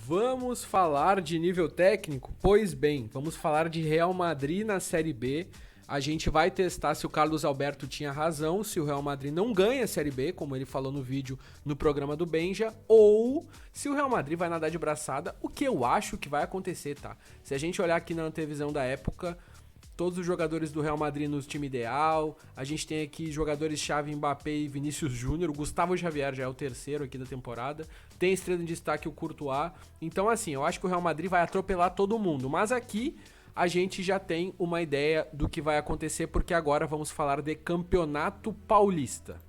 Vamos falar de nível técnico? Pois bem, vamos falar de Real Madrid na Série B. A gente vai testar se o Carlos Alberto tinha razão, se o Real Madrid não ganha a Série B, como ele falou no vídeo no programa do Benja, ou se o Real Madrid vai nadar de braçada, o que eu acho que vai acontecer, tá? Se a gente olhar aqui na antevisão da época, todos os jogadores do Real Madrid no time ideal, a gente tem aqui jogadores-chave Mbappé e Vinícius Júnior, o Gustavo Xavier já é o terceiro aqui da temporada, tem estrela em destaque o Courtois, então assim, eu acho que o Real Madrid vai atropelar todo mundo, mas aqui a gente já tem uma ideia do que vai acontecer, porque agora vamos falar de Campeonato Paulista.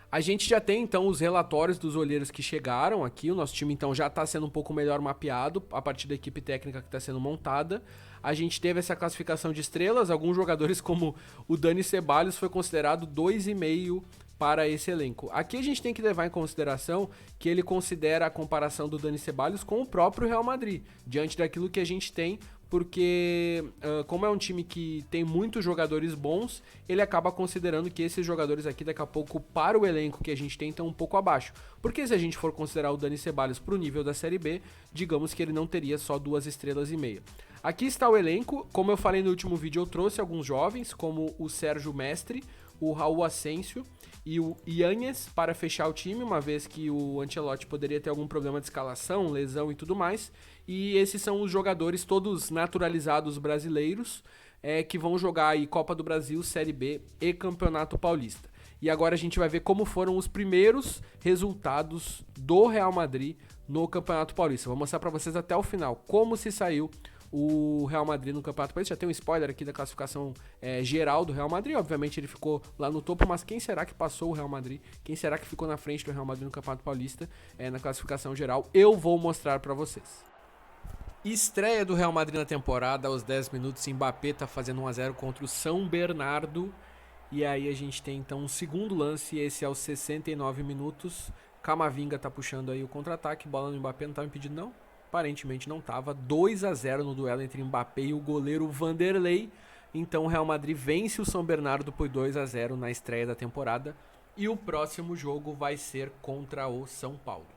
A gente já tem então os relatórios dos olheiros que chegaram aqui, o nosso time então já está sendo um pouco melhor mapeado a partir da equipe técnica que está sendo montada. A gente teve essa classificação de estrelas, alguns jogadores como o Dani Ceballos foi considerado 2,5 para esse elenco. Aqui a gente tem que levar em consideração que ele considera a comparação do Dani Ceballos com o próprio Real Madrid, diante daquilo que a gente tem, porque como é um time que tem muitos jogadores bons, ele acaba considerando que esses jogadores aqui daqui a pouco para o elenco que a gente tem estão um pouco abaixo. Porque se a gente for considerar o Dani Ceballos para o nível da Série B, digamos que ele não teria só 2,5 estrelas. Aqui está o elenco, como eu falei no último vídeo, eu trouxe alguns jovens, como o Sérgio Mestre, o Raul Asensio e o Yanez para fechar o time, uma vez que o Ancelotti poderia ter algum problema de escalação, lesão e tudo mais. E esses são os jogadores todos naturalizados brasileiros que vão jogar aí Copa do Brasil, Série B e Campeonato Paulista. E agora a gente vai ver como foram os primeiros resultados do Real Madrid no Campeonato Paulista. Vou mostrar para vocês até o final como se saiu o Real Madrid no Campeonato Paulista. Já tem um spoiler aqui da classificação geral do Real Madrid. Obviamente ele ficou lá no topo, mas quem será que passou o Real Madrid? Quem será que ficou na frente do Real Madrid no Campeonato Paulista na classificação geral? Eu vou mostrar para vocês. Estreia do Real Madrid na temporada, aos 10 minutos, Mbappé tá fazendo 1-0 contra o São Bernardo. E aí a gente tem então um segundo lance, esse aos 69 minutos. Camavinga tá puxando aí o contra-ataque, bola no Mbappé, não tava impedido não? Aparentemente não estava, 2-0 no duelo entre Mbappé e o goleiro Vanderlei. Então o Real Madrid vence o São Bernardo por 2-0 na estreia da temporada. E o próximo jogo vai ser contra o São Paulo.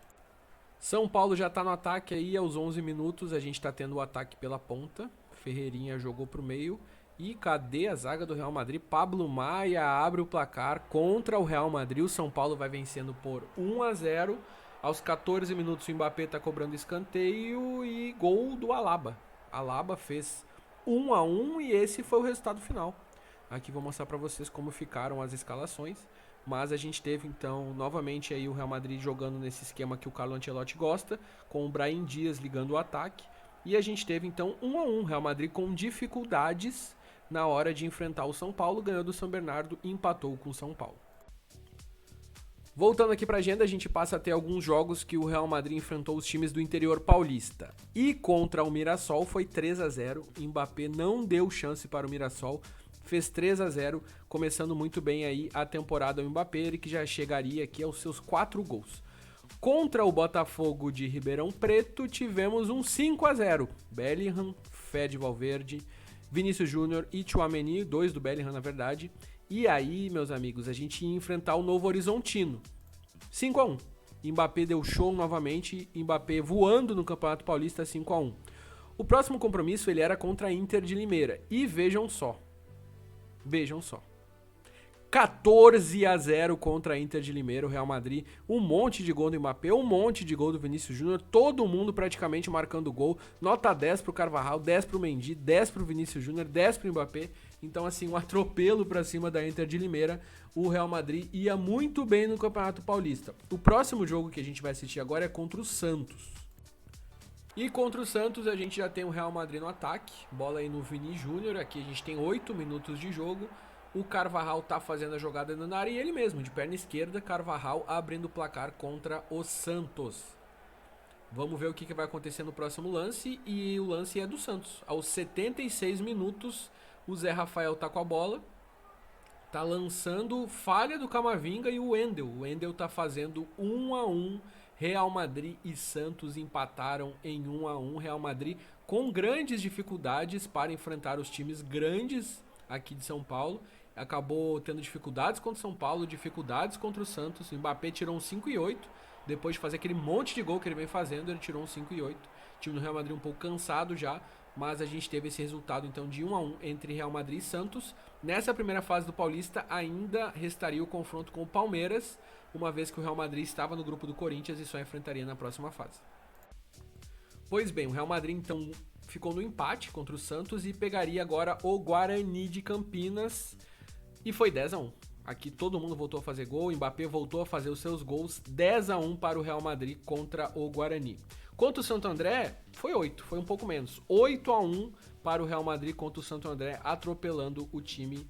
São Paulo já está no ataque aí aos 11 minutos, a gente está tendo o ataque pela ponta. Ferreirinha jogou para o meio. E cadê a zaga do Real Madrid? Pablo Maia abre o placar contra o Real Madrid. O São Paulo vai vencendo por 1-0. Aos 14 minutos o Mbappé está cobrando escanteio e gol do Alaba. Alaba fez 1-1 e esse foi o resultado final. Aqui vou mostrar para vocês como ficaram as escalações. Mas a gente teve então novamente aí o Real Madrid jogando nesse esquema que o Carlo Ancelotti gosta, com o Brahim Dias ligando o ataque. E a gente teve então 1-1, Real Madrid com dificuldades na hora de enfrentar o São Paulo, ganhou do São Bernardo e empatou com o São Paulo. Voltando aqui para a agenda, a gente passa a ter alguns jogos que o Real Madrid enfrentou os times do interior paulista. E contra o Mirassol foi 3-0, Mbappé não deu chance para o Mirassol, fez 3-0, começando muito bem aí a temporada do Mbappé, ele que já chegaria aqui aos seus 4 gols. Contra o Botafogo de Ribeirão Preto, tivemos um 5-0, Bellingham, Fede Valverde, Vinícius Júnior e Tchouaméni, 2 do Bellingham na verdade. E aí, meus amigos, a gente ia enfrentar o Novo Horizontino. 5-1. Mbappé deu show novamente, Mbappé voando no Campeonato Paulista 5-1. O próximo compromisso ele era contra a Inter de Limeira. E vejam só. 14-0 contra a Inter de Limeira, o Real Madrid, um monte de gol do Mbappé, um monte de gol do Vinícius Júnior, todo mundo praticamente marcando gol, nota 10 pro Carvajal, 10 pro Mendy, 10 pro Vinícius Júnior, 10 pro Mbappé, então assim, um atropelo pra cima da Inter de Limeira, o Real Madrid ia muito bem no Campeonato Paulista. O próximo jogo que a gente vai assistir agora é contra o Santos. E contra o Santos a gente já tem o Real Madrid no ataque, bola aí no Vini Júnior, aqui a gente tem 8 minutos de jogo, o Carvajal tá fazendo a jogada na área e ele mesmo, de perna esquerda, Carvajal abrindo o placar contra o Santos. Vamos ver o que vai acontecer no próximo lance, e o lance é do Santos. Aos 76 minutos, o Zé Rafael tá com a bola, tá lançando falha do Camavinga e o Wendel. O Wendel tá fazendo 1-1, Real Madrid e Santos empataram em 1-1. Real Madrid com grandes dificuldades para enfrentar os times grandes aqui de São Paulo. Acabou tendo dificuldades contra o São Paulo, dificuldades contra o Santos. O Mbappé tirou um 5-8, depois de fazer aquele monte de gol que ele vem fazendo, ele tirou um 5-8. O time do Real Madrid um pouco cansado já, mas a gente teve esse resultado então de 1-1 entre Real Madrid e Santos. Nessa primeira fase do Paulista ainda restaria o confronto com o Palmeiras, uma vez que o Real Madrid estava no grupo do Corinthians e só enfrentaria na próxima fase. Pois bem, o Real Madrid então ficou no empate contra o Santos e pegaria agora o Guarani de Campinas e foi 10-1. Aqui todo mundo voltou a fazer gol, o Mbappé voltou a fazer os seus gols, 10-1 para o Real Madrid contra o Guarani. Contra o Santo André, foi 8, foi um pouco menos. 8-1 para o Real Madrid contra o Santo André, atropelando o time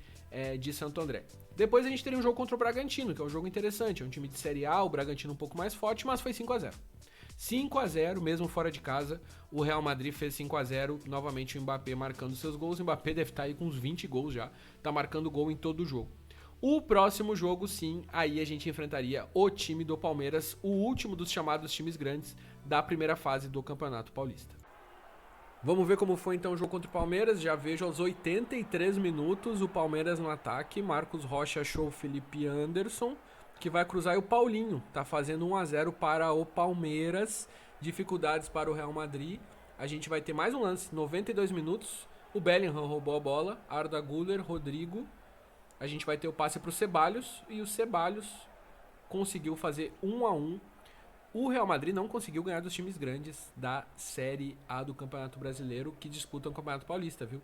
de Santo André. Depois a gente teria um jogo contra o Bragantino, que é um jogo interessante, é um time de Série A, o Bragantino um pouco mais forte, mas foi 5-0. 5-0, mesmo fora de casa, o Real Madrid fez 5-0, novamente o Mbappé marcando seus gols. O Mbappé deve estar aí com uns 20 gols já, tá marcando gol em todo o jogo. O próximo jogo, sim, aí a gente enfrentaria o time do Palmeiras, o último dos chamados times grandes da primeira fase do Campeonato Paulista. Vamos ver como foi então o jogo contra o Palmeiras. Já vejo aos 83 minutos o Palmeiras no ataque. Marcos Rocha achou o Felipe Anderson, que vai cruzar, e o Paulinho tá fazendo 1-0 para o Palmeiras. Dificuldades para o Real Madrid. A gente vai ter mais um lance, 92 minutos. O Bellingham roubou a bola, Arda Güler, Rodrigo. A gente vai ter o passe para o Ceballos e o Ceballos conseguiu fazer 1-1. O Real Madrid não conseguiu ganhar dos times grandes da Série A do Campeonato Brasileiro que disputam o Campeonato Paulista, viu?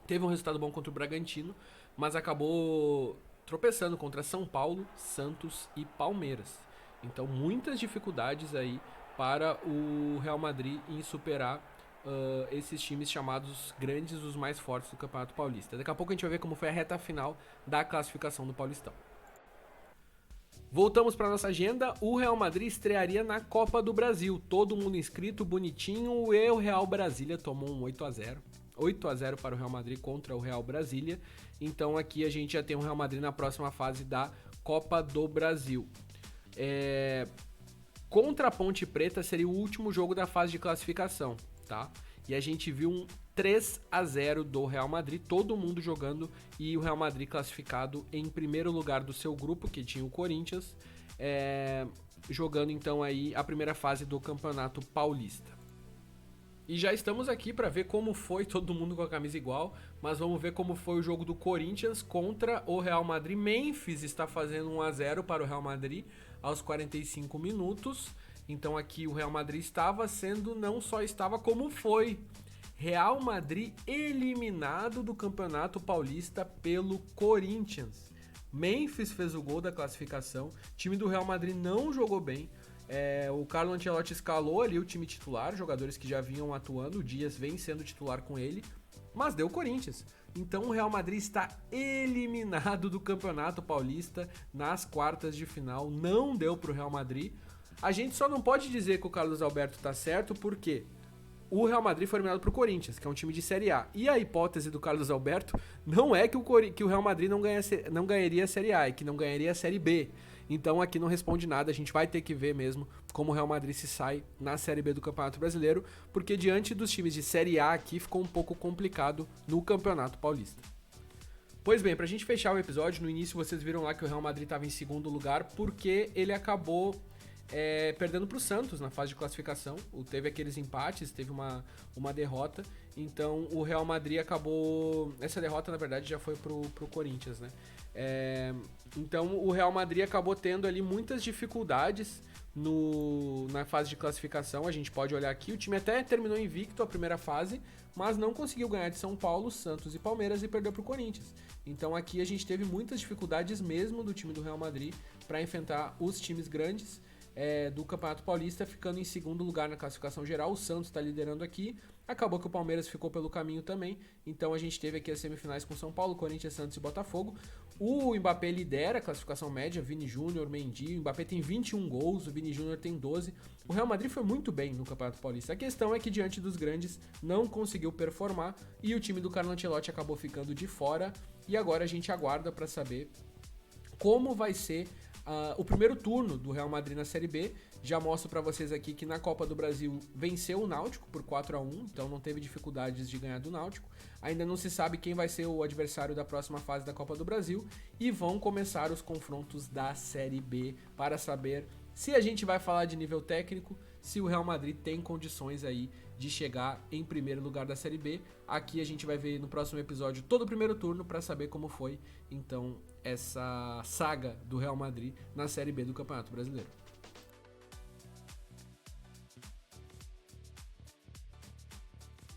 Teve um resultado bom contra o Bragantino, mas acabou tropeçando contra São Paulo, Santos e Palmeiras. Então muitas dificuldades aí para o Real Madrid em superar esses times chamados grandes, os mais fortes do Campeonato Paulista. Daqui a pouco a gente vai ver como foi a reta final da classificação do Paulistão. Voltamos para nossa agenda. O Real Madrid estrearia na Copa do Brasil. Todo mundo inscrito, bonitinho. E o Real Brasília tomou um 8-0. 8-0 para o Real Madrid contra o Real Brasília. Então aqui a gente já tem o Real Madrid na próxima fase da Copa do Brasil. Contra a Ponte Preta seria o último jogo da fase de classificação, tá? E a gente viu um 3-0 do Real Madrid, todo mundo jogando, e o Real Madrid classificado em primeiro lugar do seu grupo, que tinha o Corinthians, jogando então aí a primeira fase do Campeonato Paulista. E já estamos aqui para ver como foi, todo mundo com a camisa igual, mas vamos ver como foi o jogo do Corinthians contra o Real Madrid. Memphis está fazendo 1-0 para o Real Madrid aos 45 minutos. Então aqui o Real Madrid estava sendo, não só estava, como foi. Real Madrid eliminado do Campeonato Paulista pelo Corinthians. Memphis fez o gol da classificação, o time do Real Madrid não jogou bem. O Carlo Ancelotti escalou ali o time titular, jogadores que já vinham atuando, o Dias vem sendo titular com ele, mas deu Corinthians. Então o Real Madrid está eliminado do Campeonato Paulista nas quartas de final, não deu para o Real Madrid. A gente só não pode dizer que o Carlos Alberto tá certo, porque o Real Madrid foi eliminado pro Corinthians, que é um time de Série A. E a hipótese do Carlos Alberto não é que o Real Madrid não ganharia a Série A, é que não ganharia a Série B. Então aqui não responde nada, a gente vai ter que ver mesmo como o Real Madrid se sai na Série B do Campeonato Brasileiro, porque diante dos times de Série A aqui ficou um pouco complicado no Campeonato Paulista. Pois bem, pra gente fechar o episódio, no início vocês viram lá que o Real Madrid estava em segundo lugar porque ele acabou perdendo para o Santos na fase de classificação. Teve aqueles empates, teve uma derrota, então o Real Madrid acabou... Essa derrota na verdade já foi pro Corinthians, né? Então o Real Madrid acabou tendo ali muitas dificuldades na fase de classificação. A gente pode olhar aqui, o time até terminou invicto a primeira fase, mas não conseguiu ganhar de São Paulo, Santos e Palmeiras e perdeu pro Corinthians. Então aqui a gente teve muitas dificuldades mesmo do time do Real Madrid para enfrentar os times grandes do Campeonato Paulista, ficando em segundo lugar na classificação geral. O Santos está liderando aqui, acabou que o Palmeiras ficou pelo caminho também, então a gente teve aqui as semifinais com São Paulo, Corinthians, Santos e Botafogo. O Mbappé lidera a classificação média, Vini Júnior, Mendy, o Mbappé tem 21 gols, o Vini Júnior tem 12. O Real Madrid foi muito bem no Campeonato Paulista, a questão é que diante dos grandes não conseguiu performar e o time do Carlo Ancelotti acabou ficando de fora, e agora a gente aguarda para saber como vai ser o primeiro turno do Real Madrid na Série B. Já mostro para vocês aqui que na Copa do Brasil venceu o Náutico por 4-1, então não teve dificuldades de ganhar do Náutico. Ainda não se sabe quem vai ser o adversário da próxima fase da Copa do Brasil e vão começar os confrontos da Série B para saber se a gente vai falar de nível técnico, se o Real Madrid tem condições aí de chegar em primeiro lugar da Série B. Aqui a gente vai ver no próximo episódio todo o primeiro turno para saber como foi, então, essa saga do Real Madrid na Série B do Campeonato Brasileiro.